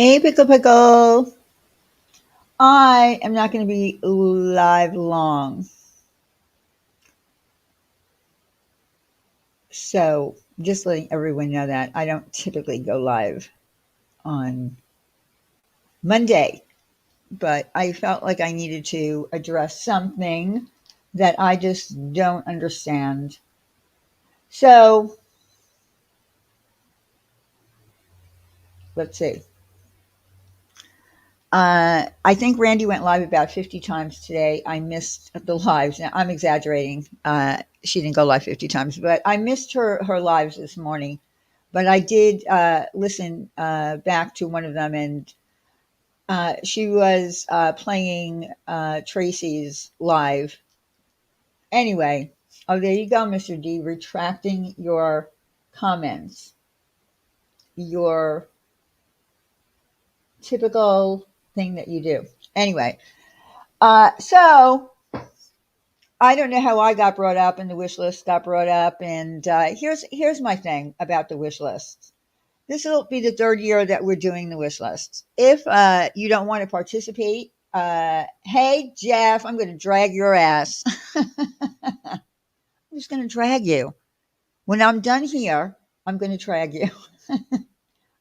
Hey, Pickle Pickle. I am not going to be live long. So, just letting everyone know that I don't typically go live on Monday, but I felt like I needed to address something that I just don't understand. So, let's see. I think Randy went live about 50 times today. I missed the lives. Now, I'm exaggerating. She didn't go live 50 times, but I missed her lives this morning. But I did listen back to one of them, and she was playing Tracy's live. Anyway, oh, there you go, Mr. D, retracting your comments, your typical thing that you do. Anyway, so I don't know how I got brought up and the wish list got brought up. And here's my thing about the wish list. This will be the third year that we're doing the wish list. If you don't want to participate, hey Jeff, I'm going to drag your ass. I'm just going to drag you. When I'm done here, I'm going to drag you.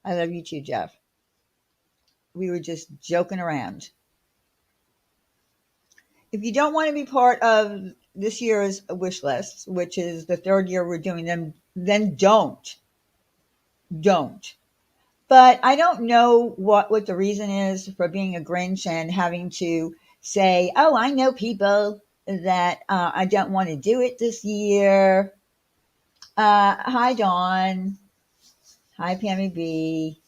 I love you too, Jeff. We were just joking around. If you don't want to be part of this year's wish list, which is the third year we're doing them, then don't. But I don't know what the reason is for being a Grinch and having to say, "Oh, I know people that I don't want to do it this year." Hi, Dawn. Hi, Pammy B.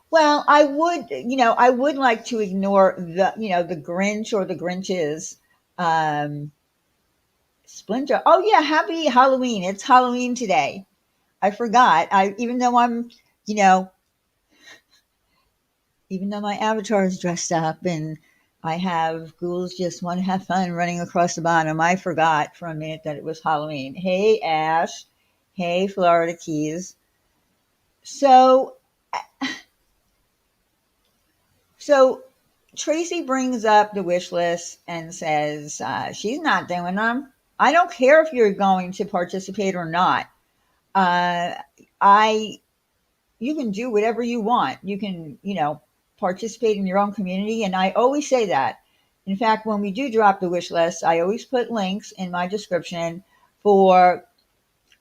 Well, I would like to ignore the Grinch or the Grinches. Um, Splinter. Oh yeah, happy Halloween! It's Halloween today. I forgot. Even though you know, even though my avatar is dressed up and I have ghouls just want to have fun running across the bottom, I forgot for a minute that it was Halloween. Hey Ash. Hey Florida Keys. So so Tracy brings up the wish list and says she's not doing them. I don't care if you're going to participate or not. Uh, I You can do whatever you want. You can, participate in your own community. And I always say that. In fact, when we do drop the wish list, I always put links in my description for,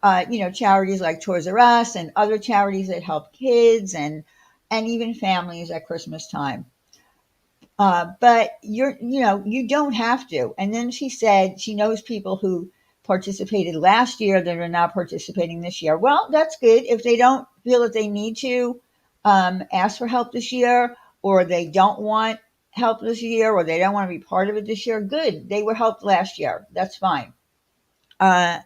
charities like Toys R Us and other charities that help kids and even families at Christmas time. But you don't have to. And then she said she knows people who participated last year that are not participating this year. Well, that's good. If they don't feel that they need to ask for help this year, or they don't want help this year, or they don't want to be part of it this year, good. They were helped last year. That's fine. Uh,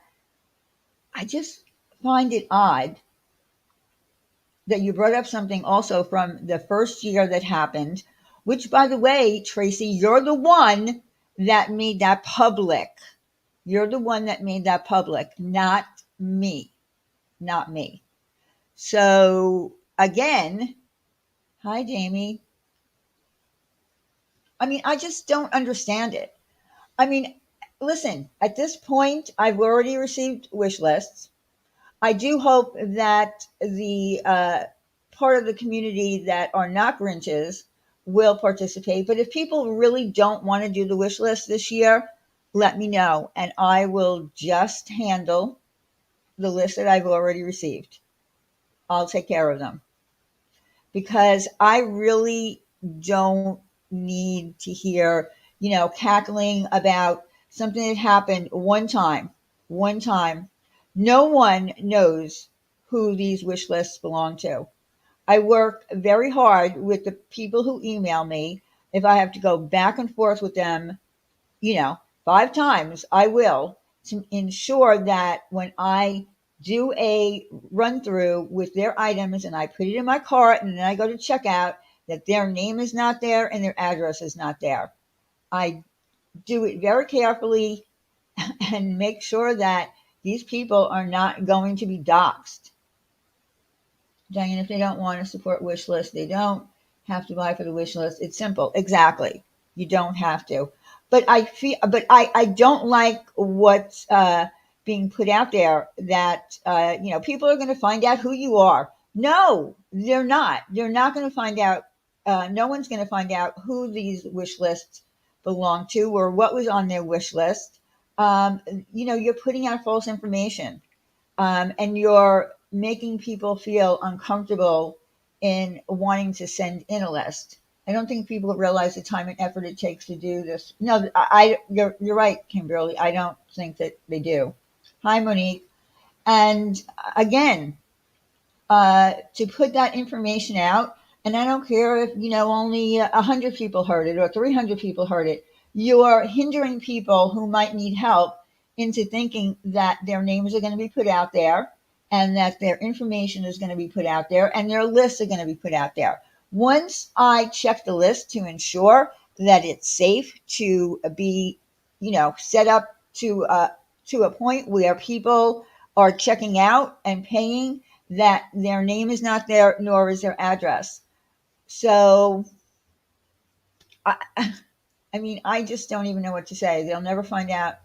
I just find it odd that you brought up something also from the first year that happened, which, by the way, Tracy, you're the one that made that public. You're the one that made that public, not me. Not me. So, again, hi, Jamie. I mean, I just don't understand it. I mean, listen, at this point, I've already received wish lists. I do hope that the part of the community that are not Grinches will participate. But if people really don't want to do the wish list this year, let me know, and I will just handle the list that I've already received. I'll take care of them because I really don't need to hear, cackling about something that happened one time. One time. No one knows who these wish lists belong to. I work very hard with the people who email me. If I have to go back and forth with them, 5 times, I will, to ensure that when I do a run through with their items and I put it in my cart and then I go to checkout, that their name is not there and their address is not there. I do it very carefully and make sure that these people are not going to be doxxed. Diane, if they don't want to support wish list, they don't have to buy for the wish list. It's simple. Exactly. You don't have to. But I don't like what's being put out there that, people are going to find out who you are. No, they're not. They're not going to find out. No one's going to find out who these wish lists belong to or what was on their wish list. Um, you're putting out false information, and you're making people feel uncomfortable in wanting to send in a list. I don't think people realize the time and effort it takes to do this. No, you're right, Kimberly. I don't think that they do. Hi, Monique. And again, to put that information out, and I don't care if only 100 people heard it or 300 people heard it. You are hindering people who might need help into thinking that their names are going to be put out there, and that their information is going to be put out there, and their lists are going to be put out there. Once I check the list to ensure that it's safe to be, set up to a point where people are checking out and paying, that their name is not there, nor is their address. So, I, I mean, I just don't even know what to say. They'll never find out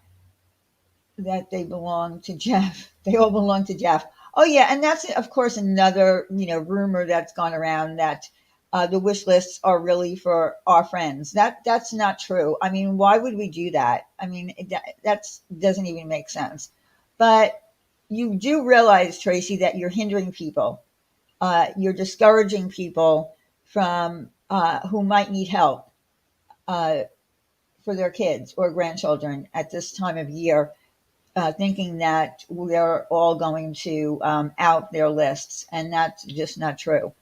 that they belong to Jeff. They all belong to Jeff. Oh yeah, and that's of course another rumor that's gone around, that the wish lists are really for our friends. That's not true. I mean, why would we do that? I mean, that doesn't even make sense. But you do realize, Tracy, that you're hindering people. You're discouraging people from who might need help uh, for their kids or grandchildren at this time of year, thinking that we're all going to out their lists, and that's just not true.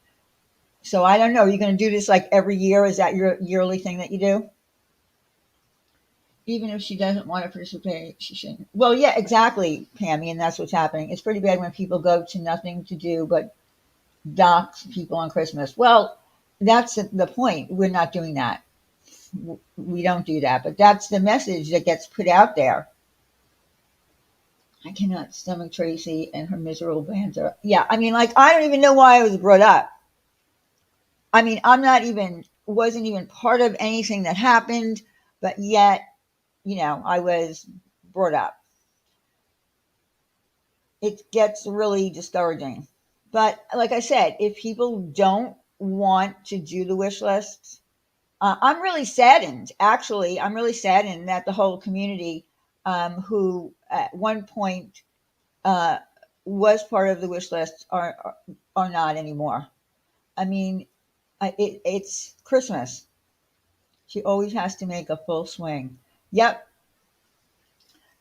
So I don't know. You're going to do this like every year? Is that your yearly thing that you do? Even if she doesn't want to participate, she shouldn't. Well, yeah, exactly, Pammy, and that's what's happening. It's pretty bad when people go to nothing to do but dox people on Christmas. Well, that's the point. We're not doing that. We don't do that. But that's the message that gets put out there. I cannot stomach Tracy and her miserable banter. Yeah, I mean, like, I don't even know why I was brought up. I mean, wasn't even part of anything that happened, but yet, I was brought up. It gets really discouraging. But like I said, if people don't want to do the wish lists, I'm really saddened. Actually, I'm really saddened that the whole community, who at one point uh, was part of the wish list, are not anymore. I mean, it's Christmas. She always has to make a full swing. Yep,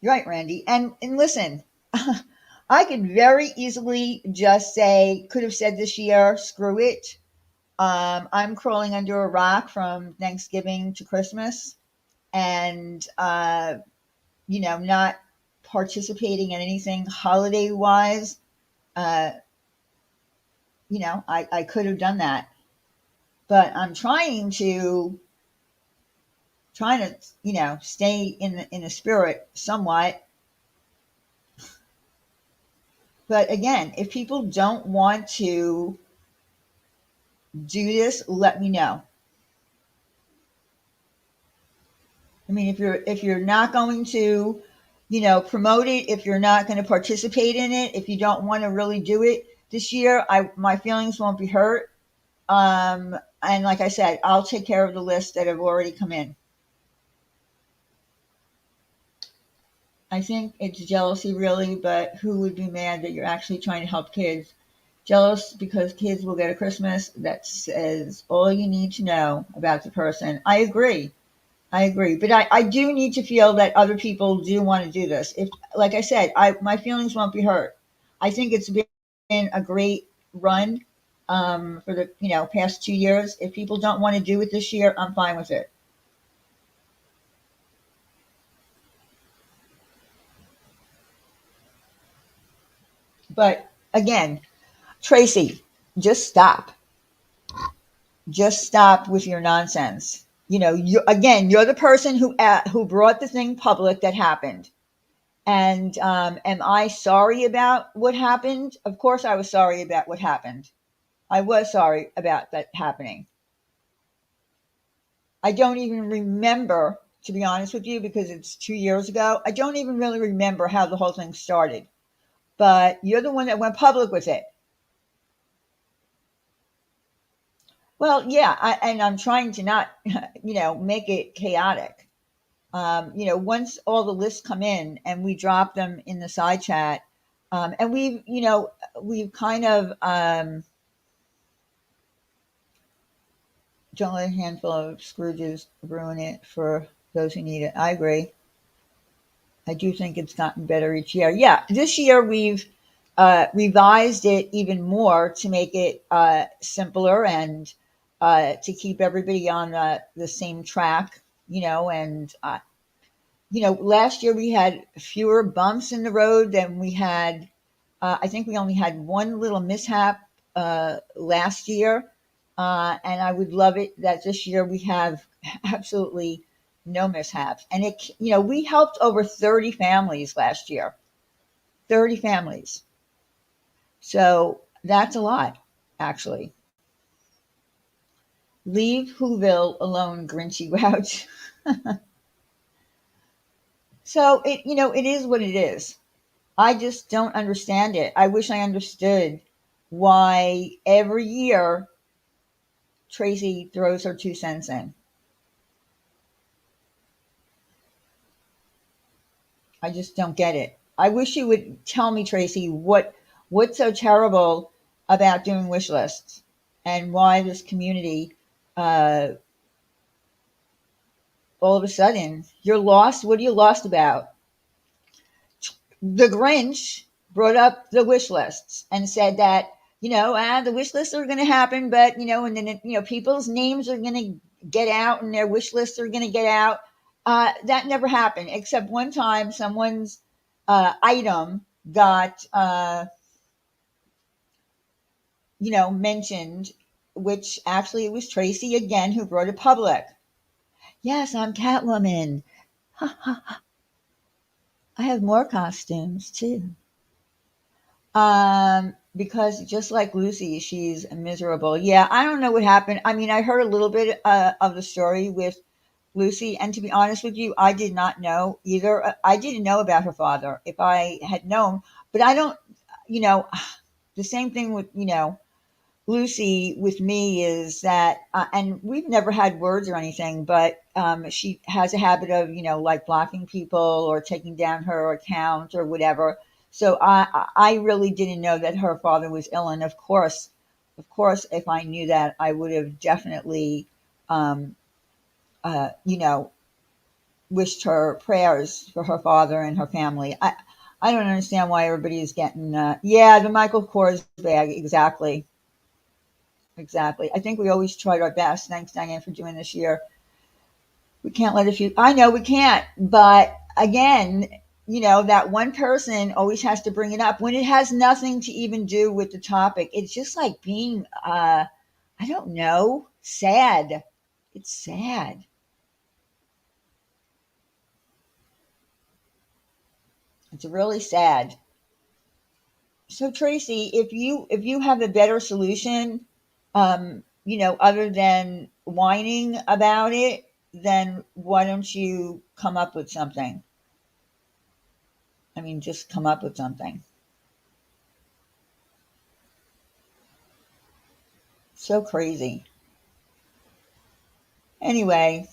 you're right, Randy. And listen, I could very easily just say, could have said this year, screw it. I'm crawling under a rock from Thanksgiving to Christmas, and not participating in anything holiday wise. Uh, I could have done that, but I'm trying to stay in the spirit somewhat. But again, if people don't want to do this, let me know. I mean, if you're not going to, promote it, if you're not going to participate in it, if you don't want to really do it this year, my feelings won't be hurt. And like I said, I'll take care of the list that have already come in. I think it's jealousy, really, but who would be mad that you're actually trying to help kids? Jealous because kids will get a Christmas that says all you need to know about the person. I agree. I agree. But I do need to feel that other people do want to do this. If, like I said, my feelings won't be hurt. I think it's been a great run for the past 2 years. If people don't want to do it this year, I'm fine with it. But again, Tracy, just stop. Just stop with your nonsense. You're the person who brought the thing public that happened. And am I sorry about what happened? Of course, I was sorry about what happened. I was sorry about that happening. I don't even remember, to be honest with you, because it's 2 years ago. I don't even really remember how the whole thing started. But you're the one that went public with it. Well, yeah, and I'm trying to not, make it chaotic. Once all the lists come in and we drop them in the side chat, and we've kind of don't let a handful of Scrooges ruin it for those who need it. I agree. I do think it's gotten better each year. Yeah, this year we've revised it even more to make it simpler and to keep everybody on the same track, and last year we had fewer bumps in the road than we had. I think we only had one little mishap last year, and I would love it that this year we have absolutely no mishaps. And we helped over 30 families last year. 30 families. So that's a lot, actually. Leave Whoville alone, Grinchy Grouch. So it is what it is. I just don't understand it. I wish I understood why every year Tracy throws her 2 cents in. I just don't get it. I wish you would tell me, Tracy, what's so terrible about doing wish lists and why this community, uh, all of a sudden, you're lost. What are you lost about? The Grinch brought up the wish lists and said that the wish lists are going to happen, but and then people's names are going to get out and their wish lists are going to get out. That never happened, except one time someone's item got mentioned, which actually it was Tracy again who brought it public. Yes, I'm Catwoman. I have more costumes too. Because just like Lucy, she's miserable. Yeah, I don't know what happened. I mean, I heard a little bit of the story with Lucy, and to be honest with you, I did not know either. I didn't know about her father. If I had known, but I don't, you know, the same thing with Lucy with me is that, and we've never had words or anything, but she has a habit of, like blocking people or taking down her account or whatever. So I really didn't know that her father was ill. And if I knew that, I would have definitely, um, uh, you know, wished her prayers for her father and her family. I don't understand why everybody is getting, yeah, the Michael Kors bag. Exactly. Exactly. I think we always tried our best. Thanks, Diane, for doing this year. We can't let a few. I know we can't, but again, that one person always has to bring it up when it has nothing to even do with the topic. It's just like being, I don't know, sad. It's sad. It's really sad. So Tracy, if you have a better solution, other than whining about it, then why don't you come up with something? I mean, just come up with something. So crazy. Anyway,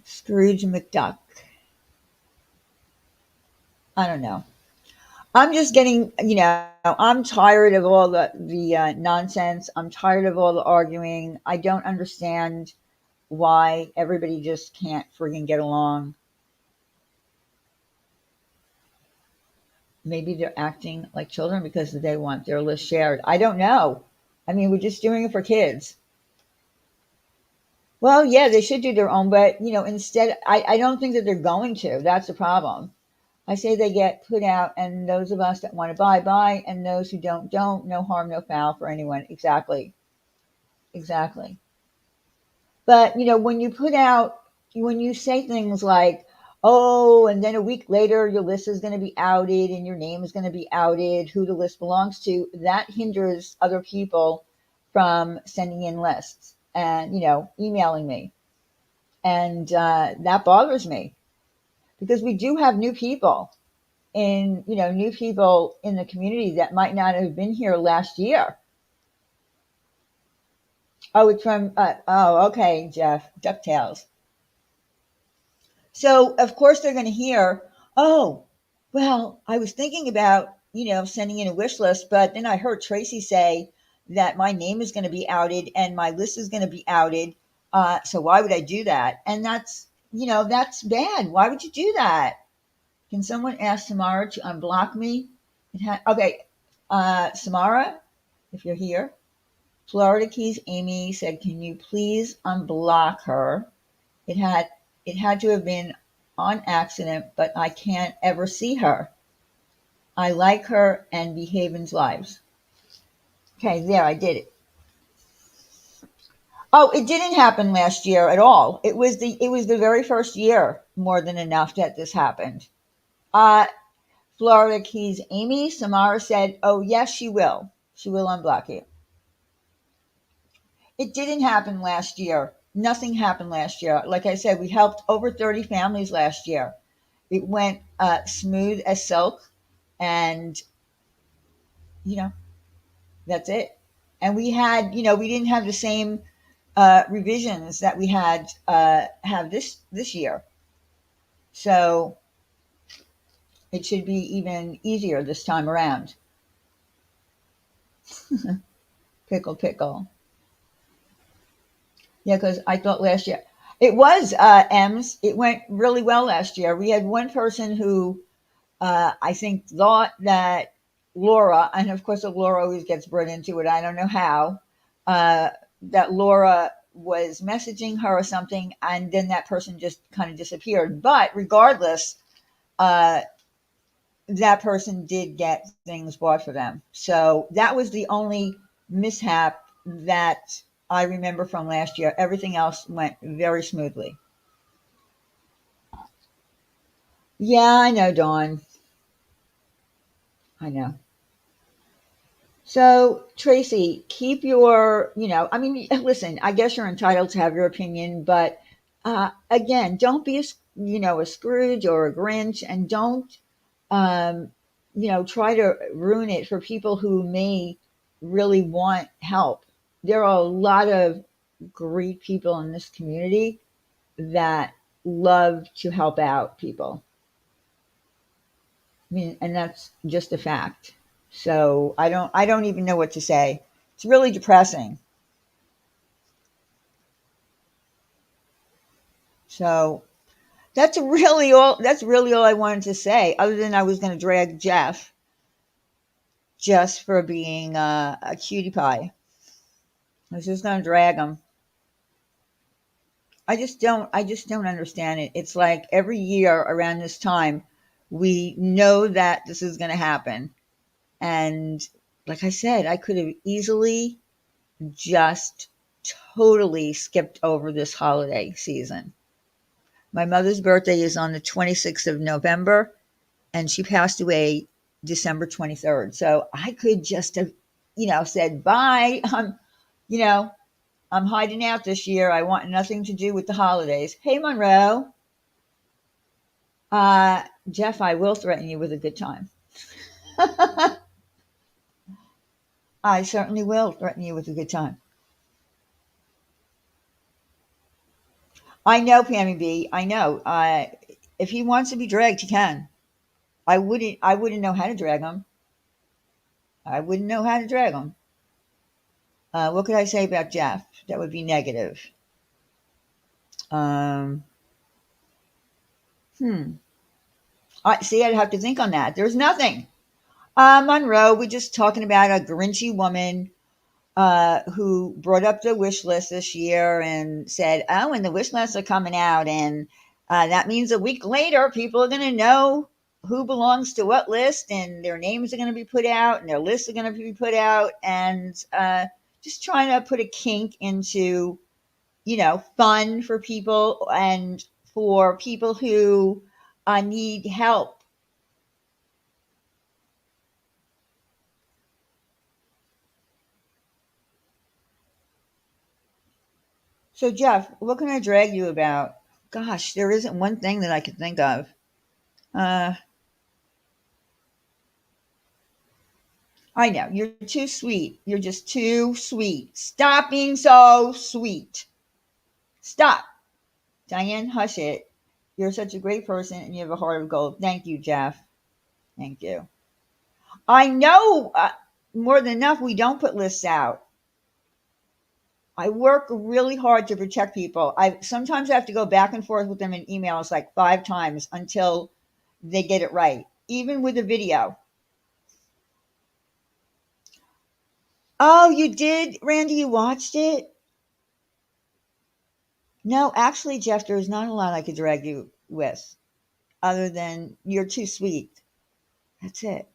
Scrooge McDuck. I don't know. I'm just getting, I'm tired of all the nonsense. I'm tired of all the arguing. I don't understand why everybody just can't friggin' get along. Maybe they're acting like children because they want their list shared. I don't know. I mean, we're just doing it for kids. Well, yeah, they should do their own, but instead, I don't think that they're going to. That's the problem. I say they get put out, and those of us that want to buy, and those who don't. No harm, no foul for anyone. Exactly, exactly. But when you say things like, Oh, and then a week later, your list is going to be outed and your name is going to be outed, who the list belongs to. That hinders other people from sending in lists and, emailing me. And that bothers me because we do have new people in the community that might not have been here last year. Oh, it's from, okay, Jeff, DuckTales. So of course they're going to hear, oh, well, I was thinking about, sending in a wish list, but then I heard Tracy say that my name is going to be outed and my list is going to be outed. So why would I do that? And that's bad. Why would you do that? Can someone ask Samara to unblock me? Okay, Samara, if you're here, Florida Keys Amy said, can you please unblock her? It had it had to have been on accident, but I can't ever see her. I like her and Behaven's lives. Okay, there, I did it. Oh, it didn't happen last year at all. It was the very first year, more than enough, that this happened. Uh, Florida Keys Amy, Samara said, oh yes, she will. She will unblock you. It didn't happen last year. Nothing happened last year. Like I said, we helped over 30 families last year. It went smooth as silk, and you know that's it. And we didn't have the same revisions that we had have this year, so it should be even easier this time around. Pickle, pickle. Yeah, because I thought last year it was M's. It went really well last year. We had one person who I think thought that Laura, and of course Laura always gets brought into it. I don't know how, uh, that Laura was messaging her or something, and then that person just kind of disappeared. But regardless, uh, that person did get things bought for them. So that was the only mishap that I remember from last year. Everything else went very smoothly. Yeah, I know, Dawn. I know. So, Tracy, keep I mean, listen, I guess you're entitled to have your opinion, but again, don't be a Scrooge or a Grinch, and don't, um, try to ruin it for people who may really want help. There are a lot of great people in this community that love to help out people. I mean, and that's just a fact. So I don't even know what to say. It's really depressing. So that's really all I wanted to say, other than I was going to drag Jeff just for being a cutie pie. I was just going to drag him. I just don't understand it. It's like every year around this time we know that this is going to happen, and like I said, I could have easily just totally skipped over this holiday season. My mother's birthday is on the 26th of November, and she passed away December 23rd. So I could just have, said, bye. You know, I'm hiding out this year. I want nothing to do with the holidays. Hey, Monroe. Jeff, I will threaten you with a good time. I certainly will threaten you with a good time. I know, Pammy B. I know. If he wants to be dragged, he can. I wouldn't know how to drag him. I wouldn't know how to drag him. What could I say about Jeff that would be negative? Um, hmm. I see. I'd have to think on that. There's nothing. Monroe, we're just talking about a Grinchy woman who brought up the wish list this year and said, "Oh, and the wish lists are coming out, and that means a week later, people are going to know who belongs to what list, and their names are going to be put out, and their lists are going to be put out, and just trying to put a kink into, fun for people and for people who." need help. So, Jeff, what can I drag you about? Gosh, there isn't one thing that I can think of. Uh, I know, you're too sweet. You're just too sweet. Stop being so sweet. Stop. Diane, hush it. You're such a great person and you have a heart of gold. Thank you, Jeff. Thank you. I know more than enough we don't put lists out. I work really hard to protect people. I sometimes have to go back and forth with them in emails like 5 times until they get it right, even with a video. Oh, you did, Randy? You watched it? No, actually, Jeff, there's not a lot I could drag you with other than you're too sweet. That's it.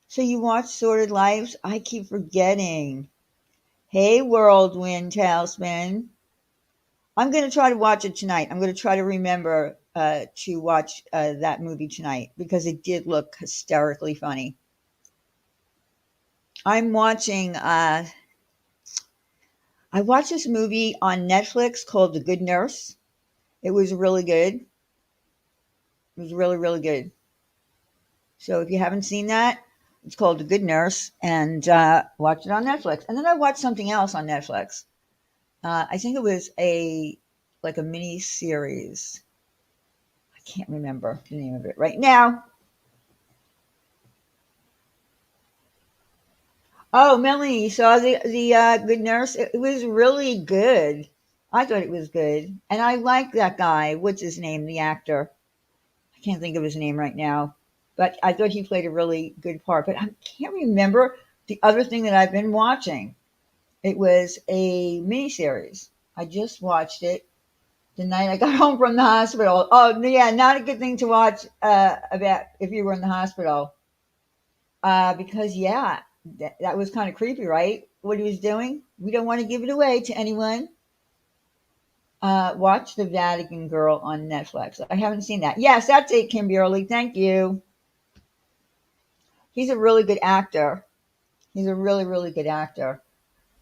So you watch Sorted Lives? I keep forgetting. Hey, Whirlwind Tailspin. I'm going to try to watch it tonight. I'm going to try to remember to watch that movie tonight because it did look hysterically funny. I'm watching, I watched this movie on Netflix called The Good Nurse. It was really good. It was really, really good. So if you haven't seen that, it's called The Good Nurse and watch it on Netflix. And then I watched something else on Netflix. I think it was a mini series. I can't remember the name of it right now. Oh, Melanie, you saw the Good Nurse? It was really good. I thought it was good, and I like that guy. What's his name? The actor. I can't think of his name right now, but I thought he played a really good part. But I can't remember the other thing that I've been watching. It was a miniseries. I just watched it the night I got home from the hospital. Oh, yeah, not a good thing to watch about if you were in the hospital. Because yeah, that was kind of creepy, right? What he was doing. We don't want to give it away to anyone. Watch The Vatican Girl on Netflix. I haven't seen that. Yes, that's it, Kimberly. Thank you. He's a really good actor. He's a really, really good actor.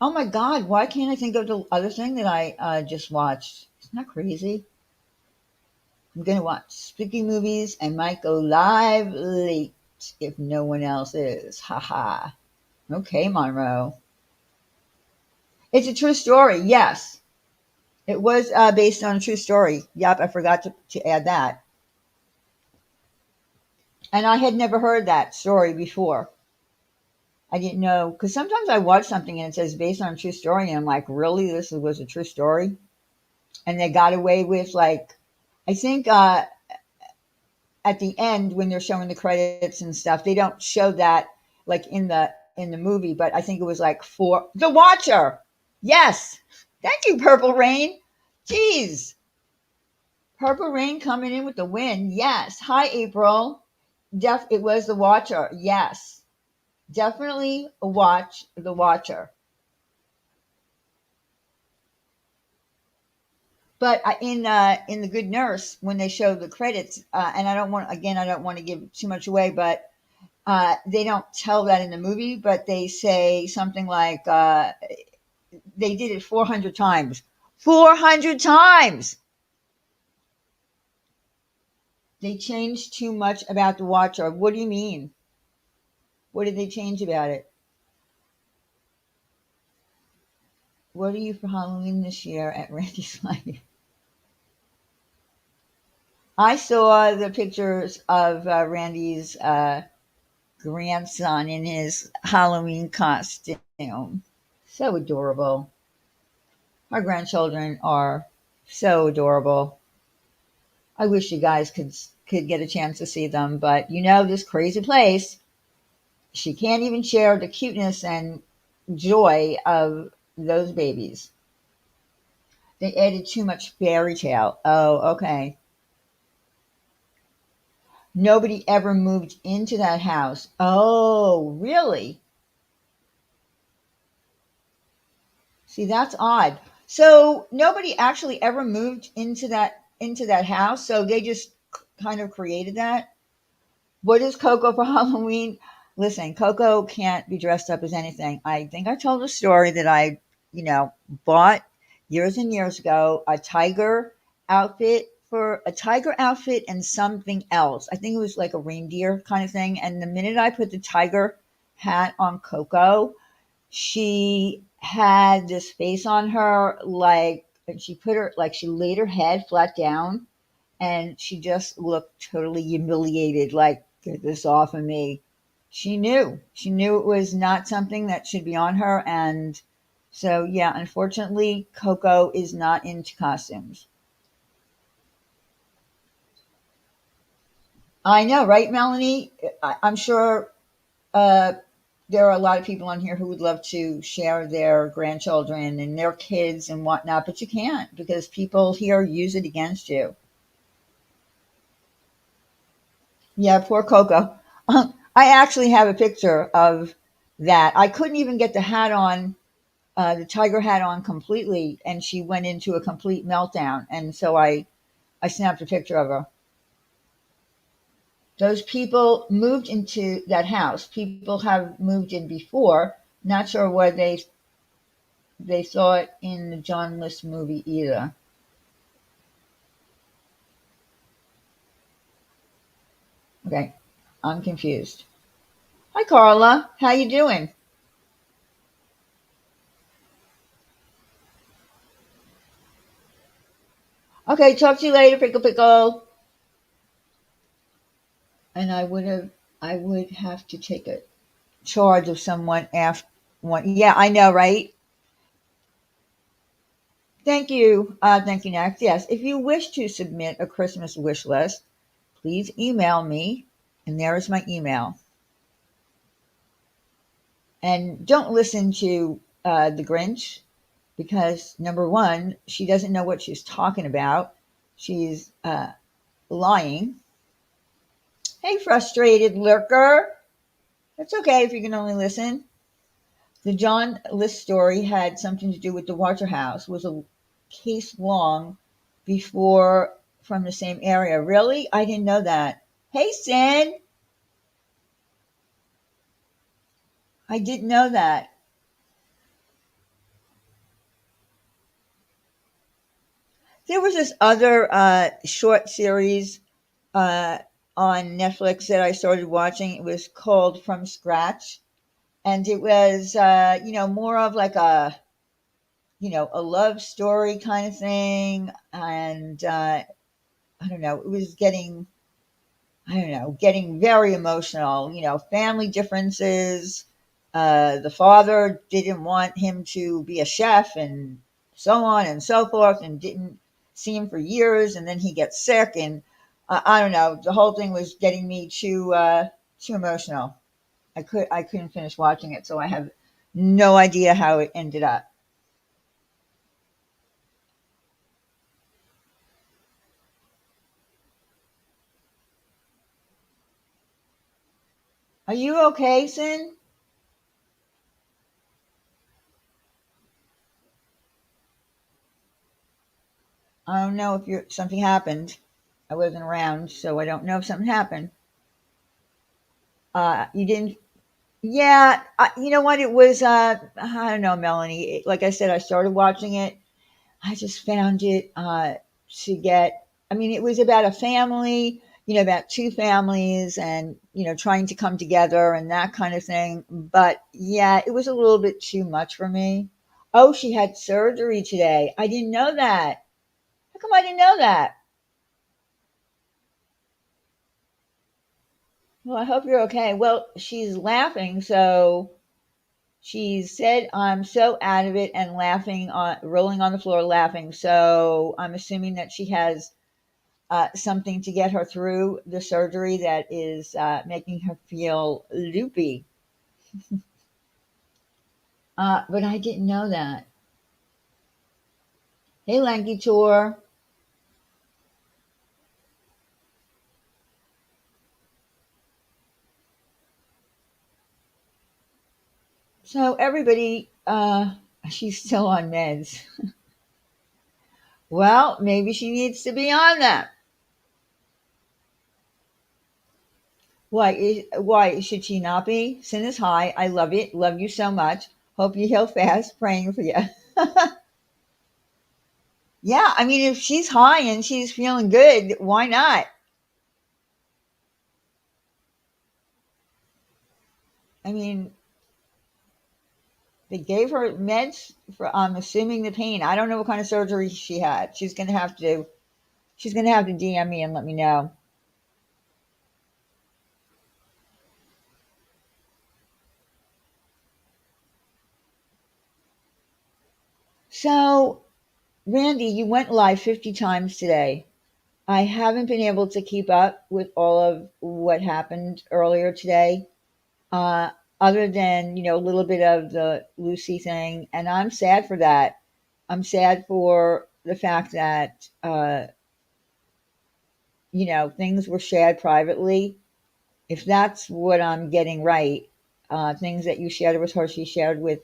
Oh my God, why can't I think of the other thing that I just watched? Isn't that crazy? I'm going to watch spooky movies and might go live late if no one else is. Haha. Okay, Monroe. It's a true story. Yes. It was based on a true story. Yep, I forgot to add that. And I had never heard that story before. I didn't know, because sometimes I watch something and it says based on a true story, and I'm like, really? This was a true story? And they got away with, like, I think at the end when they're showing the credits and stuff, they don't show that like in the movie, but I think it was like for The Watcher. Yes. Thank you, Purple Rain. Jeez. Purple Rain coming in with the win. Yes. Hi, April. It was The Watcher. Yes. Definitely watch The Watcher. But in the Good Nurse, when they show the credits, and I don't want to give too much away, but they don't tell that in the movie, but they say something like they did it 400 times. 400 times! They changed too much about the Watcher. What do you mean? What did they change about it? What are you for Halloween this year at Randy's life? I saw the pictures of Randy's grandson in his Halloween costume. So adorable. Our grandchildren are so adorable. I wish you guys could get a chance to see them, but this crazy place, she can't even share the cuteness and joy of those babies. They added too much fairy tale. Oh, okay. Nobody ever moved into that house. Oh, really? See, that's odd. So nobody actually ever moved into that house. So they just kind of created that. What is Coco for Halloween? Listen, Coco can't be dressed up as anything. I think I told a story that I, you know, bought years and years ago a tiger outfit and something else. I think it was like a reindeer kind of thing. And the minute I put the tiger hat on Coco, she had this face on her like, and she laid her head flat down and she just looked totally humiliated, like, get this off of me. She knew it was not something that should be on her. And so, yeah, unfortunately, Coco is not into costumes. I know, right, Melanie? I'm sure uh, there are a lot of people on here who would love to share their grandchildren and their kids and whatnot, but you can't because people here use it against you. Yeah, poor Coco. I actually have a picture of that. I couldn't even get the hat on, the tiger hat on completely, and she went into a complete meltdown. And so I snapped a picture of her. Those people moved into that house. People have moved in before. Not sure what they saw it in the John List movie either. Okay, I'm confused. Hi, Carla. How you doing? Okay, talk to you later, pickle pickle. And I would have to take a charge of someone after one. Yeah, I know, right? Thank you, next. Yes, if you wish to submit a Christmas wish list, please email me, and there is my email. And don't listen to the Grinch because number one, she doesn't know what she's talking about. She's lying. Hey, frustrated lurker. That's okay if you can only listen. The John List story had something to do with the Waterhouse. Was a case long before from the same area. Really? I didn't know that. Hey, Sin. I didn't know that. There was this other short series uh, on Netflix that I started watching. It was called From Scratch, and it was more of like a love story kind of thing. And I don't know, it was getting I don't know, getting very emotional. Family differences. The father didn't want him to be a chef, and so on and so forth, and didn't see him for years. And then he gets sick, and I don't know. The whole thing was getting me too emotional. I couldn't finish watching it, so I have no idea how it ended up. Are you okay, Sin? I don't know if you're something happened. I wasn't around, so I don't know if something happened. You didn't. Yeah, you know what? It was, I don't know, Melanie. Like I said, I started watching it. I just found it to get, I mean, it was about a family, about two families and, trying to come together and that kind of thing. But yeah, it was a little bit too much for me. Oh, she had surgery today. I didn't know that. How come I didn't know that? Well, I hope you're okay. Well, she's laughing, so she said, I'm so out of it and laughing rolling on the floor laughing. So I'm assuming that she has something to get her through the surgery that is making her feel loopy. But I didn't know that. Hey, Lanky Tour. So everybody, she's still on meds. Well, maybe she needs to be on that. Why should she not be? Sin is high. I love it. Love you so much. Hope you heal fast. Praying for you. Yeah, I mean, if she's high and she's feeling good, why not? I mean, they gave her meds for, I'm assuming, the pain. I don't know what kind of surgery she had. She's gonna have to DM me and let me know. So, Randy, you went live 50 times today. I haven't been able to keep up with all of what happened earlier today, uh, other than, a little bit of the Lucy thing. And I'm sad for that. I'm sad for the fact that, things were shared privately. If that's what I'm getting right, things that you shared with her, she shared with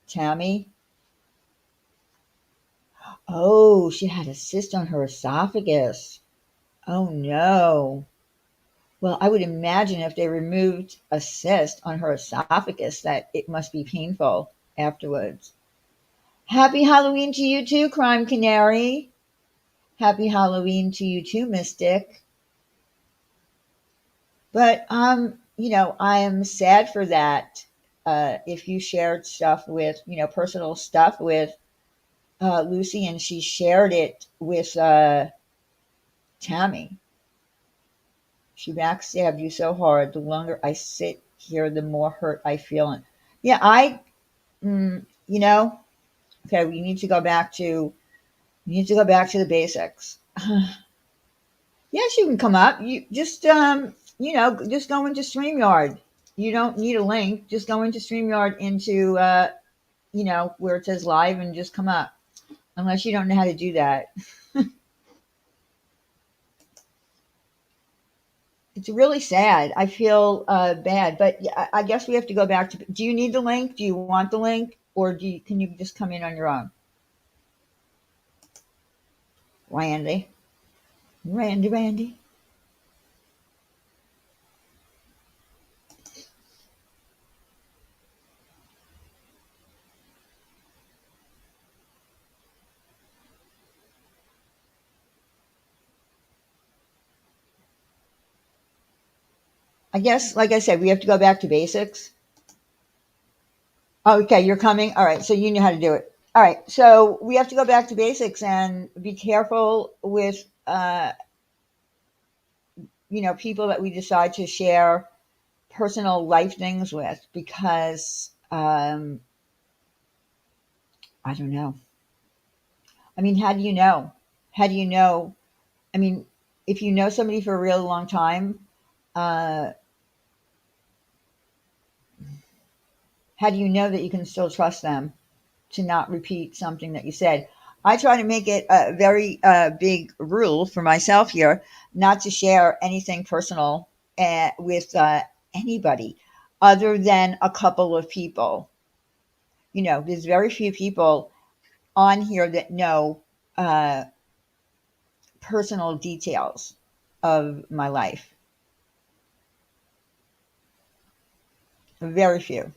Tammy. Oh, she had a cyst on her esophagus. Oh no. Well, I would imagine if they removed a cyst on her esophagus that it must be painful afterwards. Happy Halloween to you too, Crime Canary. Happy Halloween to you too, Mystic. But I am sad for that. If you shared stuff with, personal stuff with Lucy, and she shared it with Tammy. She backstabbed you so hard. The longer I sit here, the more hurt I feel. And yeah, mm, you know, okay, we need to go back to the basics. Yes, you can come up. You just just go into StreamYard. You don't need a link. Just go into StreamYard into where it says live and just come up. Unless you don't know how to do that. It's really sad. I feel bad, but yeah, I guess we have to go back to. Do you need the link? Do you want the link, or can you just come in on your own? Randy, Randy. I guess, like I said, we have to go back to basics. Oh, okay, you're coming. All right, so you know how to do it. All right, so we have to go back to basics and be careful with people that we decide to share personal life things with because I don't know. I mean, how do you know? How do you know? I mean, if you know somebody for a really long time, uh, how do you know that you can still trust them to not repeat something that you said? I try to make it a very big rule for myself here not to share anything personal with anybody other than a couple of people. There's very few people on here that know uh, personal details of my life. Very few.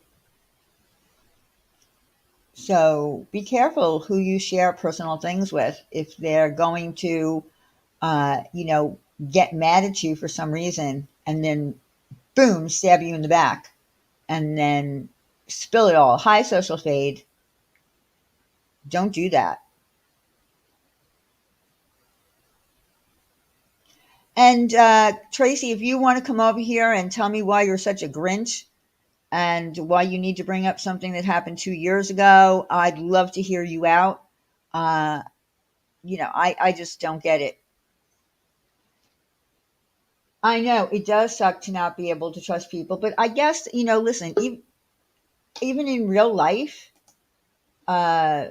So be careful who you share personal things with. If they're going to, uh, you know, get mad at you for some reason and then boom, stab you in the back and then spill it all. High social fade. Don't do that. And Tracy, if you want to come over here and tell me why you're such a Grinch and why you need to bring up something that happened 2 years ago, I'd love to hear you out. Uh, I just don't get it. I know it does suck to not be able to trust people, but I guess, listen, even in real life, uh,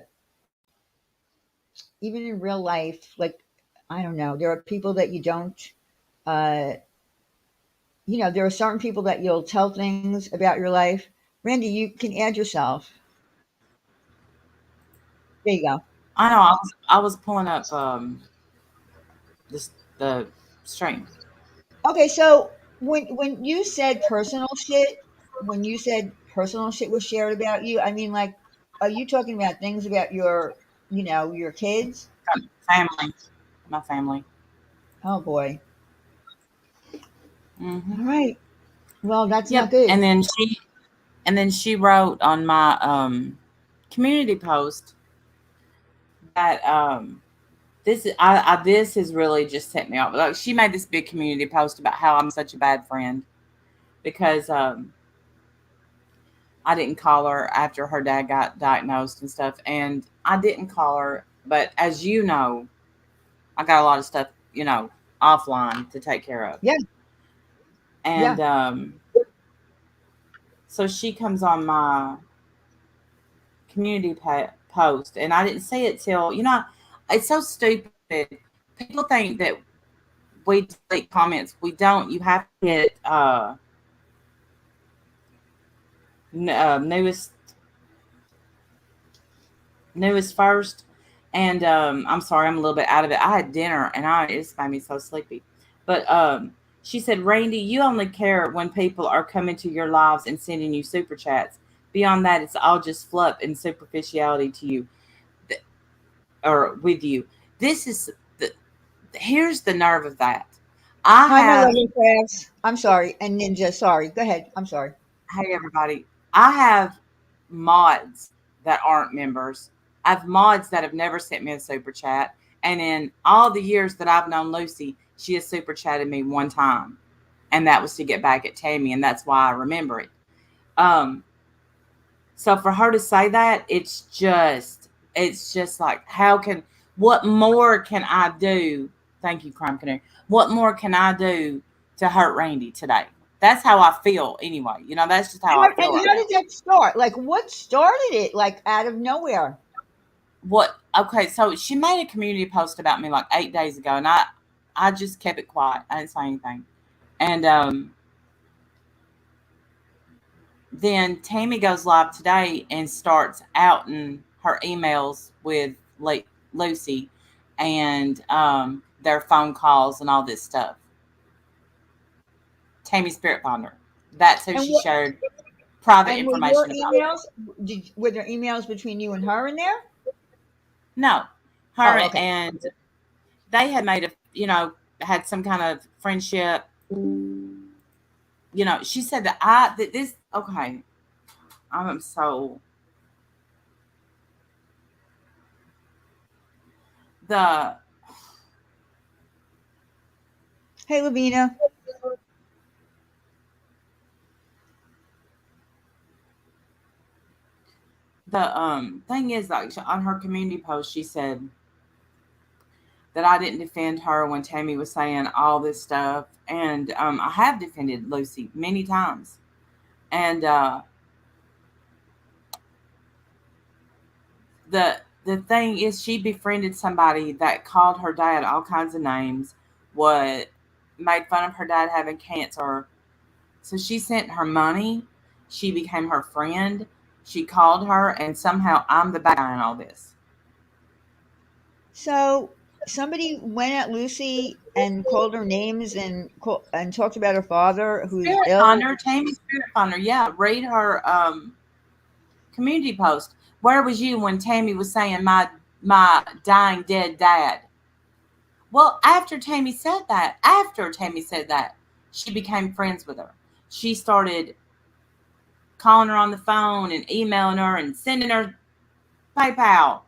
even in real life, like, I don't know, there are people that you don't, uh, there are certain people that you'll tell things about your life. Randy, you can add yourself. There you go. I know. I was pulling up this the stream. Okay, so when you said personal shit, when you said personal shit was shared about you, I mean, like, are you talking about things about your kids? Family, my family. Oh boy. Hmm. All right. Well, that's not Yep. good. And then she wrote on my community post that this has really just set me off. Like, she made this big community post about how I'm such a bad friend because I didn't call her after her dad got diagnosed and stuff, and I didn't call her. But as you know, I got a lot of stuff, offline to take care of, Yeah. and Yeah. so she comes on my community post, and I didn't see it till it's so stupid. People think that we delete comments. We don't. You have to hit newest first. And I'm sorry, I'm a little bit out of it. I had dinner and it's made me so sleepy. But she said, Randy, you only care when people are coming to your lives and sending you super chats. Beyond that, it's all just fluff and superficiality to you, th- or with you. This is the here's the nerve of that. I Hi, my have lovely crafts. I'm sorry. And Ninja, sorry. Go ahead. I'm sorry. Hey everybody, I have mods that aren't members. I have mods that have never sent me a super chat. And in all the years that I've known Lucy, she has super chatted me one time. And that was to get back at Tammy. And that's why I remember it. Um, so for her to say that, it's just like, what more can I do? Thank you, Crime Canary. What more can I do to hurt Randy today? That's how I feel anyway. That's just how I feel right How now. did that start? Like, what started it? Like, out of nowhere? Okay, so she made a community post about me like 8 days ago, and I just kept it quiet. I didn't say anything. And then Tammy goes live today and starts outing her emails with like Lucy and their phone calls and all this stuff. Tammy Spirit Finder. That's who And she what? shared private And were your information about. emails? Were there emails between you and her in there? No, Oh, her okay. and they had made had some kind of friendship. She said that this okay. I'm so the Hey, Lavina. thing is, like, on her community post, she said that I didn't defend her when Tammy was saying all this stuff, and I have defended Lucy many times, and the thing is, she befriended somebody that called her dad all kinds of names, what made fun of her dad having cancer. So she sent her money. She became her friend. She called her, and somehow I'm the bad guy in all this. So somebody went at Lucy and called her names and talked about her father who's Spirit ill. Finder, Tammy Spirit Finder. Yeah, read her community post. Where was you when Tammy was saying my dying dead dad? Well, after Tammy said that, she became friends with her. She started calling her on the phone and emailing her and sending her PayPal.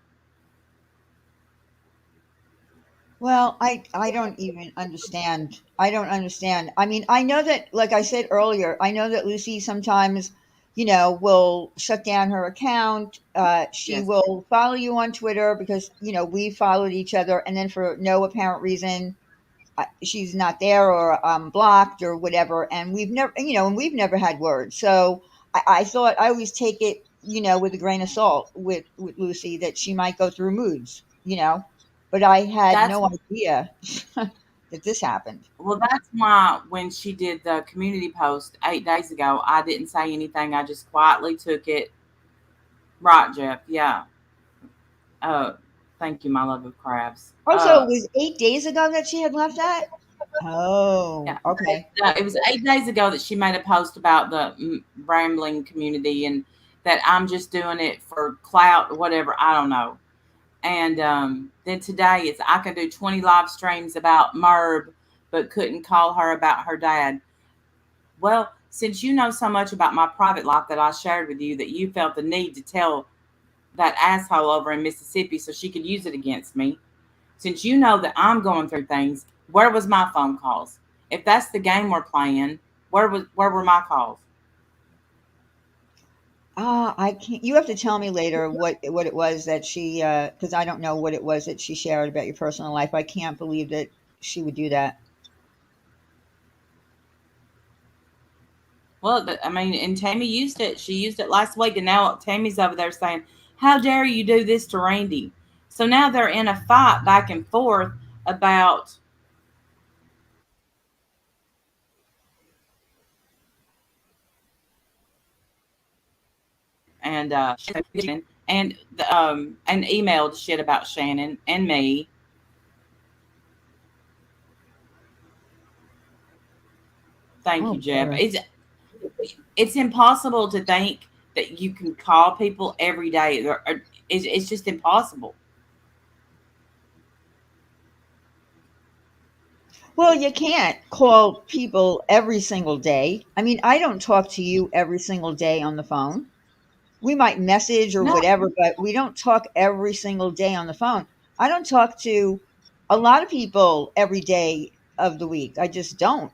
Well, I don't even understand. I don't understand. I mean, I know that, like I said earlier, I know that Lucy sometimes, will shut down her account. She Yes, will follow you on Twitter because, we followed each other, and then for no apparent reason, she's not there or blocked or whatever. And we've never had words. So I thought I always take it, with a grain of salt with Lucy that she might go through moods. But I had that's no idea that this happened. that's why when she did the community post 8 days ago, I didn't say anything. I just quietly took it. Right, Jeff. Yeah. Uh, thank you, my love of crabs. Also, it was 8 days ago that she had left that. Yeah, Oh, okay. it was 8 days ago that she made a post about the rambling community and that I'm just doing it for clout or whatever. I don't know. And then today it's I can do 20 live streams about Merb, but couldn't call her about her dad. Well, since you know so much about my private life that I shared with you, that you felt the need to tell that asshole over in Mississippi so she could use it against me, since you know that I'm going through things, where was my phone calls? If that's the game we're playing, where were my calls? Ah, I can't. You have to tell me later what it was that she, because I don't know what it was that she shared about your personal life. I can't believe that she would do that. Well, I mean, and Tammy used it. She used it last week, and now Tammy's over there saying, "How dare you do this to Randy?" So now they're in a fight back and forth about and and emailed shit about Shannon and me. Thank Oh you, Jeb. boy. It's impossible to think that you can call people every day. It's just impossible. Well, you can't call people every single day. I mean, I don't talk to you every single day on the phone. We might message or No, whatever, but we don't talk every single day on the phone. I don't talk to a lot of people every day of the week. I just don't.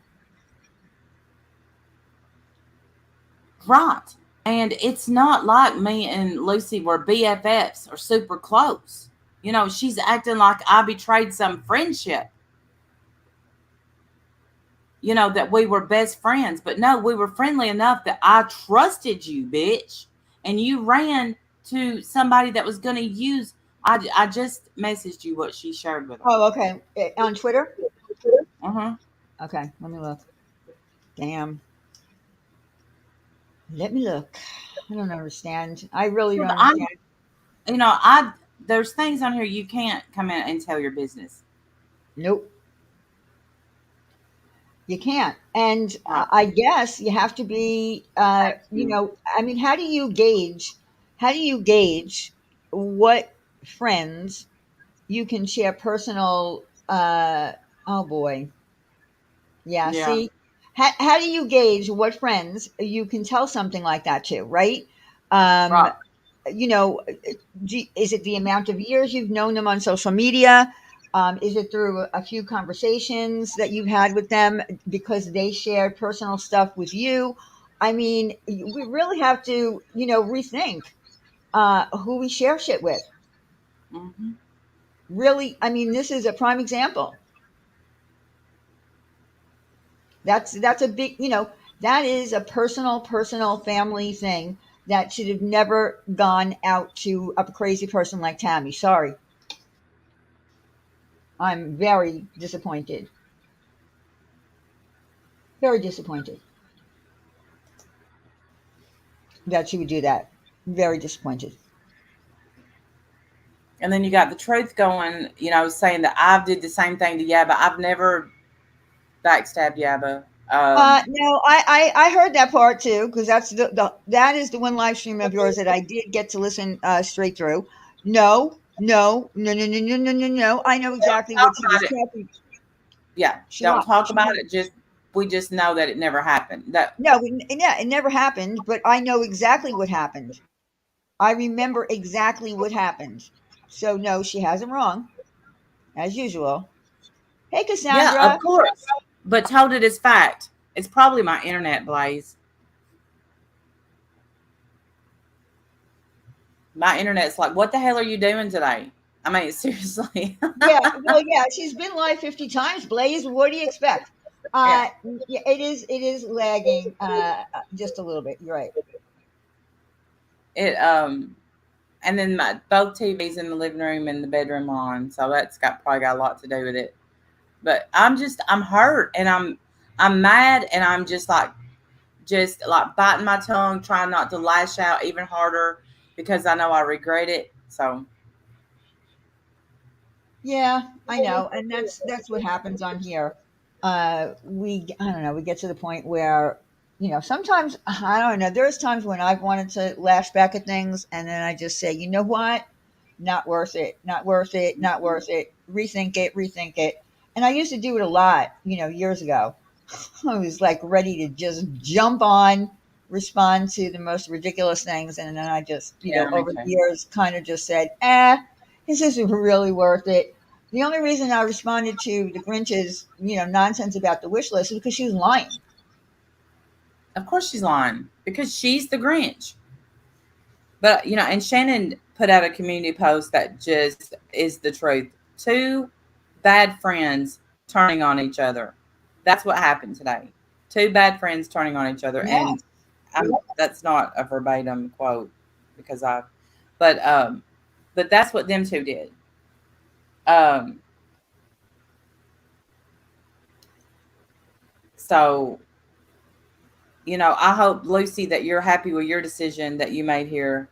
right. And it's not like me and Lucy were BFFs or super close. You know, she's acting like I betrayed some friendship, that we were best friends. But no, we were friendly enough that I trusted you, bitch. And you ran to somebody that was going to use. I just messaged you what she shared with her. Oh, okay. On Twitter? Uh huh. Okay, let me look. Damn. Let me look. I don't understand. I really don't I, understand. there's things on here you can't come in and tell your business. Nope, you can't. And Right. I guess you have to be, I mean, how do you gauge what friends you can share personal, oh boy. Yeah, Yeah. see, how do you gauge what friends you can tell something like that to, right? Right. You know, is it the amount of years you've known them on social media? Is it through a few conversations that you've had with them because they shared personal stuff with you? I mean, we really have to, rethink who we share shit with. Hmm. Really, I mean, this is a prime example. That's a big, that is a personal family thing that should have never gone out to a crazy person like Tammy. Sorry. I'm very disappointed. Very disappointed that she would do that. Very disappointed. And then you got the truth going, saying that I did the same thing to Yaba. I've never backstabbed Yaba. No, I heard that part too because that's that is the one live stream of yours that I did get to listen straight through. No, no, no, no, no, no, no, no, no. I know Don't exactly talk what she was about it. talking. Yeah, She don't lied. talk about it. Just we just know that it never happened. That No, yeah, it never happened, but I know exactly what happened. I remember exactly what happened. So no, she has it wrong, as usual. Hey, yeah, of Cassandra. course. But told it as fact. It's probably my internet, Blaze. My internet's like, what the hell are you doing today? I mean, seriously. Yeah, well, yeah, she's been live 50 times. Blaze, what do you expect? Yeah. Yeah, it is lagging just a little bit. You're right. It and then my both TVs in the living room and the bedroom are on, so that's probably got a lot to do with it. But I'm hurt and I'm mad and I'm just like biting my tongue, trying not to lash out even harder because I know I regret it. So Yeah, I know, and that's what happens on here. we I don't know, we get to the point where, sometimes I don't know, there's times when I've wanted to lash back at things, and then I just say, you know what, not worth it, not worth it, not worth it, rethink it. And I used to do it a lot, years ago. I was like ready to just jump on, respond to the most ridiculous things, and then I just, Yeah, me over the too. years, kind of just said, is this really worth it? The only reason I responded to the Grinch's, nonsense about the wish list is because she was lying. Of course she's lying because she's the Grinch. But and Shannon put out a community post that just is the truth. Two bad friends turning on each other. That's what happened today. Two bad friends turning on each other, and Yes. that's not a verbatim quote because but um, but that's what them two did. Um, so I hope Lucy that you're happy with your decision that you made here.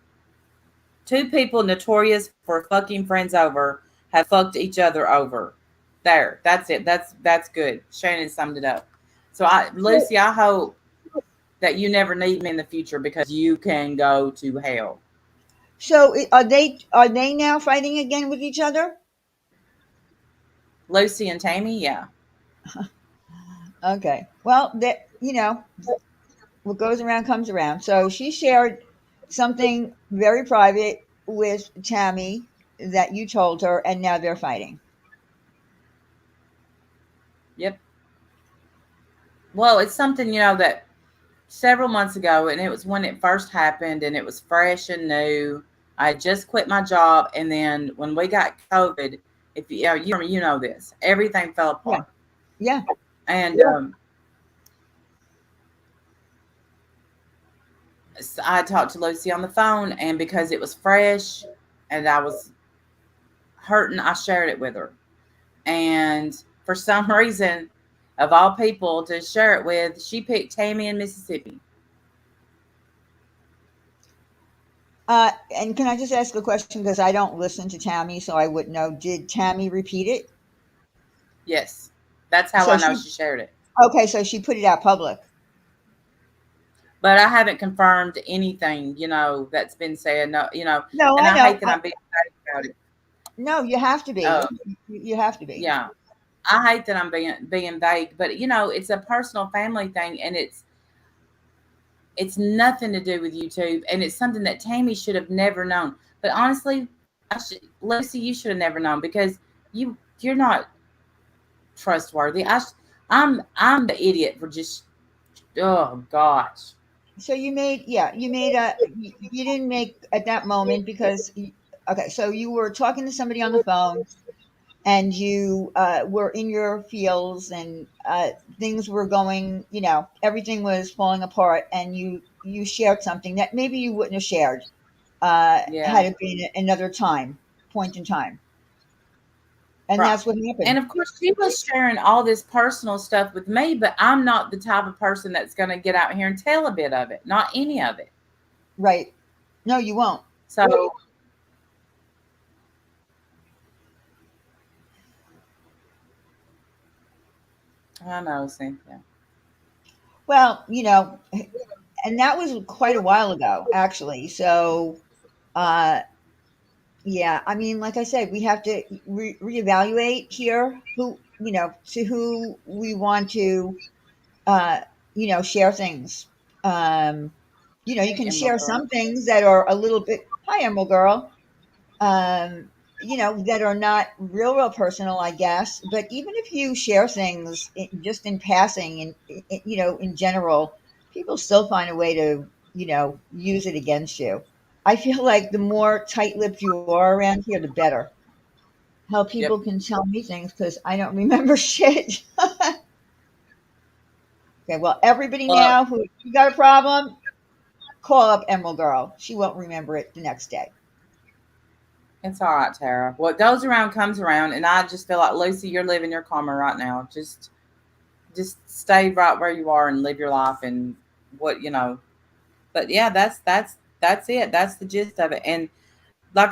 Two people notorious for fucking friends over have fucked each other over. There, that's it. That's good. Shannon summed it up. So Lucy, I hope that you never need me in the future because you can go to hell. So are they now fighting again with each other? Lucy and Tammy, yeah. Okay. Well, that what goes around comes around. So she shared something very private with Tammy that you told her, and now they're fighting. Yep. Well, it's something that several months ago, and it was when it first happened, and it was fresh and new. I had just quit my job, and then when we got COVID, if you know this, everything fell Yeah. apart. Yeah. And I talked to Lucy on the phone, and because it was fresh and I was hurting, I shared it with her. And for some reason, of all people to share it with, she picked Tammy in Mississippi. And can I just ask a question because I don't listen to Tammy, so I wouldn't know. Did Tammy repeat it? Yes, that's how So I know she she shared it. Okay, so she put it out public. But I haven't confirmed anything, that's been said. No, No, and I I know. hate that I'm being vague about it. No, you have to be. Um, You have to be. yeah, I hate that I'm being vague, but it's a personal family thing, and it's nothing to do with YouTube, and it's something that Tammy should have never known. But honestly, Lucy, you should have never known because you're not trustworthy. I'm the idiot for just oh gosh. So you didn't make at that moment because okay, so you were talking to somebody on the phone, and you were in your fields, and things were going, everything was falling apart, and you shared something that maybe you wouldn't have shared Yeah. had it been another point in time, and Right. that's what happened. And of course, she was sharing all this personal stuff with me, but I'm not the type of person that's going to get out here and tell a bit of it, not any of it. Right. No, you won't. So I know, Cynthia. Well, and that was quite a while ago, actually. So, uh, yeah, I mean, like I said, we have to reevaluate here to who we want to, uh, share things. Um, you Hey, can Emerald share Girl. some things that are a little bit, hi, Emerald Girl, um, that are not real personal, I guess. But even if you share things just in passing and, in general, people still find a way to, use it against you. I feel like the more tight lipped you are around here, the better. How people Yep. can tell me things because I don't remember shit. Okay, well, everybody Well, now who you got a problem, call up Emerald Girl. She won't remember it the next day. it's all right, Tara. What goes around comes around, and I just feel like Lucy, you're living your karma right now. Just stay right where you are and live your life, and what. But yeah, that's it. That's the gist of it. And like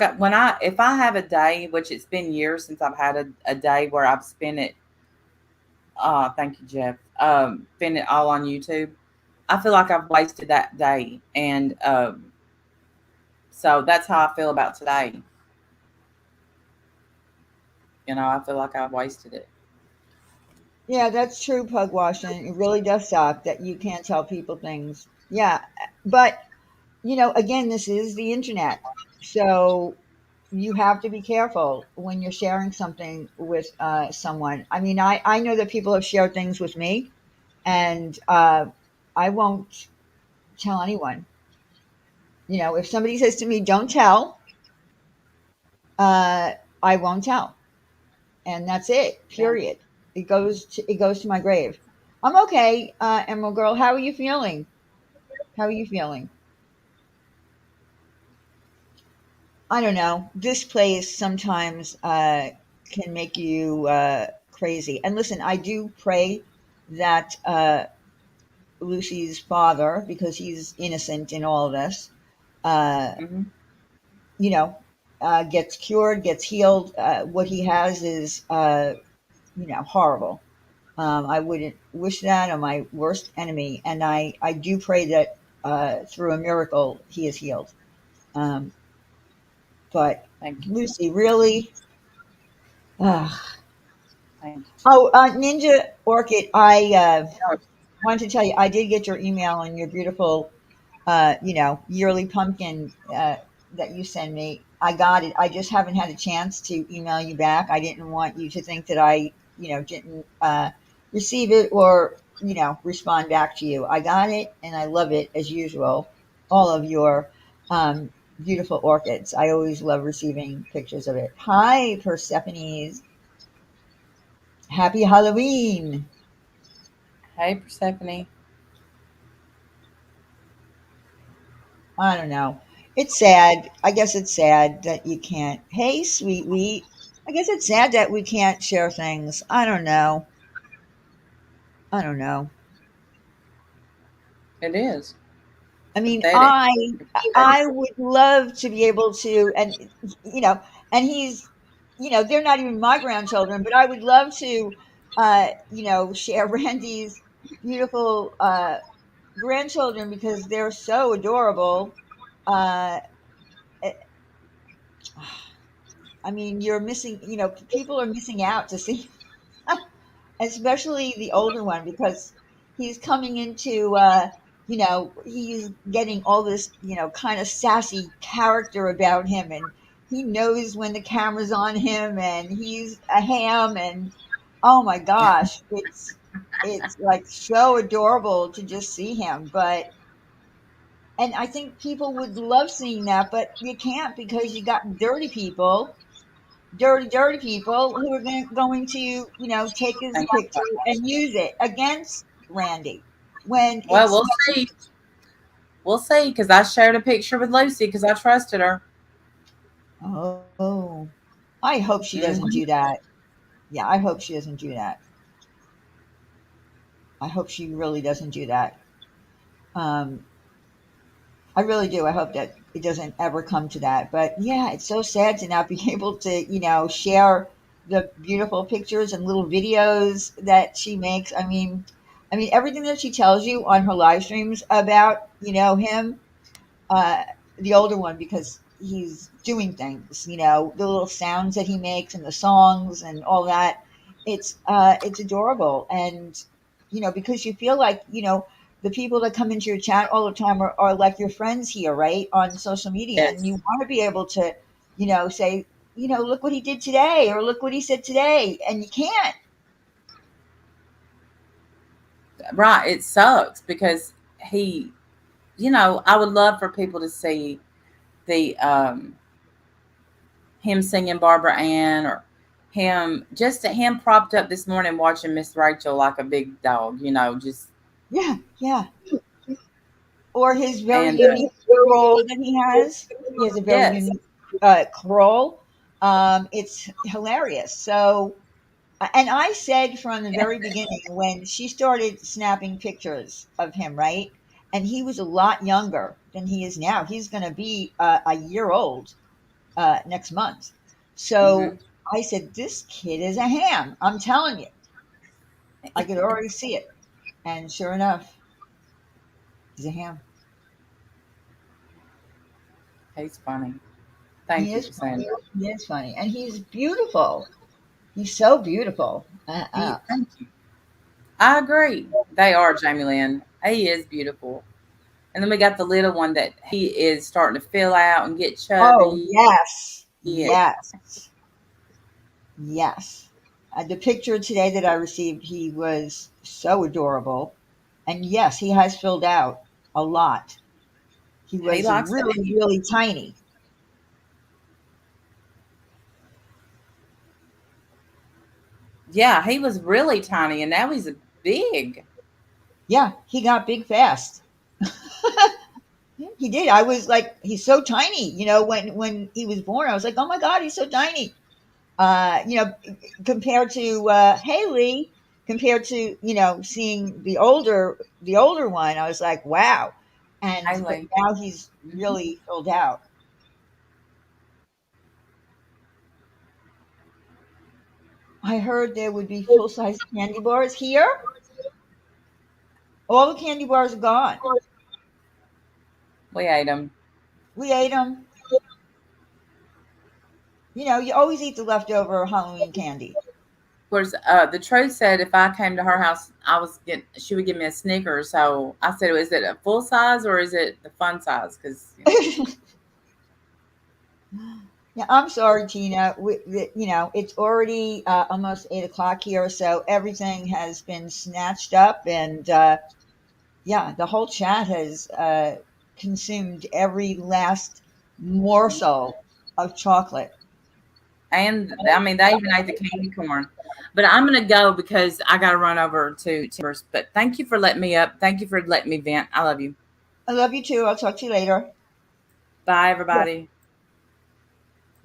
if I have a day, which it's been years since I've had a day where I've spent it Thank you, Jeff. Spend it all on YouTube. I feel like I've wasted that day, and so that's how I feel about today. You know, I feel like I've wasted it. Yeah, that's true, pug washing. It really does suck that you can't tell people things. Yeah, but again, this is the internet, so you have to be careful when you're sharing something with someone. I mean, I know that people have shared things with me, and I won't tell anyone. If somebody says to me, "Don't tell," uh, I won't tell, and that's it. Yeah, Period. It goes to my grave. I'm okay, Emerald Girl. How are you feeling? How are you feeling? I don't know. This place sometimes can make you crazy. And listen, I do pray that Lucy's father, because he's innocent in all of this, uh, hmm, you know, gets cured, gets healed. What he has is, horrible. I wouldn't wish that on my worst enemy. And I do pray that through a miracle he is healed. Um, but thank you, Lucy, really? thank you. Oh, Ninja Orchid, I Oh, wanted to tell you, I did get your email and your beautiful, yearly pumpkin that you send me. I got it. I just haven't had a chance to email you back. I didn't want you to think that I, didn't receive it or, respond back to you. I got it and I love it as usual. All of your beautiful orchids. I always love receiving pictures of it. Hi, Persephone's. Happy Halloween. hey, Persephone. I don't know. It's sad. I guess it's sad that you can't. Hey, sweet wheat. I guess it's sad that we can't share things. I don't know. I don't know. It is I mean, pathetic. I would love to be able to, and you know, and they're not even my grandchildren, but I would love to, share Randy's beautiful grandchildren because they're so adorable. Uh, eh, I mean, you're missing. People are missing out to see especially the older one because he's coming into he's getting all this kind of sassy character about him, and he knows when the camera's on him, and he's a ham, and oh my gosh, it's like so adorable to just see him. But and I think people would love seeing that, but you can't because you got dirty people who are going to, take his Thank picture you. and use it against Randy when Well, it's we'll see. We'll see, because I shared a picture with Lucy because I trusted her. oh, I hope she doesn't do Hmm. that. Yeah, I hope she doesn't do that. I hope she really doesn't do that. Um, I really do. I hope that it doesn't ever come to that. But yeah, it's so sad to not be able to, share the beautiful pictures and little videos that she makes. I mean everything that she tells you on her live streams about, him, uh, the older one, because he's doing things, the little sounds that he makes and the songs and all that. It's adorable, and because you feel like the people that come into your chat all the time are like your friends here, right, on social media, and you Yes. want to be able to say, look what he did today, or look what he said today, and you can't. Right. It sucks because he, I would love for people to see the him singing Barbara Ann, or him propped up this morning watching Miss Rachel like a big dog, just Yeah, yeah. Or his very and unique crawl that he has. He has a very yes. unique crawl. It's hilarious. So, and I said from the very beginning when she started snapping pictures of him, right? And he was a lot younger than he is now. He's going to be a year old next month. Hmm. So I said, this kid is a ham. I'm telling you. I could already see it. And sure enough, he's a ham. He's funny. He Thank you is for saying funny. that. He is funny. And he's beautiful. He's so beautiful. Thank you. I agree. They are, Jamie Lynn. He is beautiful. And then we got the little one that he is starting to fill out and get Oh, chubby. yes. Yeah. Yes. Yes. The picture today that I received, he was so adorable. And yes, he has filled out a lot. He He was likes to really, eat. really tiny. Yeah, he was really tiny and now he's big. Yeah, he got big fast. He did. I was like, he's so tiny. When he was born, I was like, oh my god, he's so tiny. Uh, you know, compared to Haley, compared to seeing the older one, I was like, wow. But Haley. now he's Mhm. really filled out. I heard there would be full size candy bars here. All the candy bars are gone. We ate him. We ate them. You always eat the leftover Halloween candy. Of course, the truth said if I came to her house, she would give me a Snickers. So I said, is it a full size or is it the fun size? Because Yeah, I'm sorry, Tina. It's already almost 8 o'clock here, so everything has been snatched up, and yeah, the whole chat has consumed every last morsel of chocolate. and I mean they even ate the candy corn. But I'm gonna go because I gotta run over to neighbors. But thank you for letting me up. Thank you for letting me vent. I love you. I love you too. I'll talk to you later. Bye, everybody.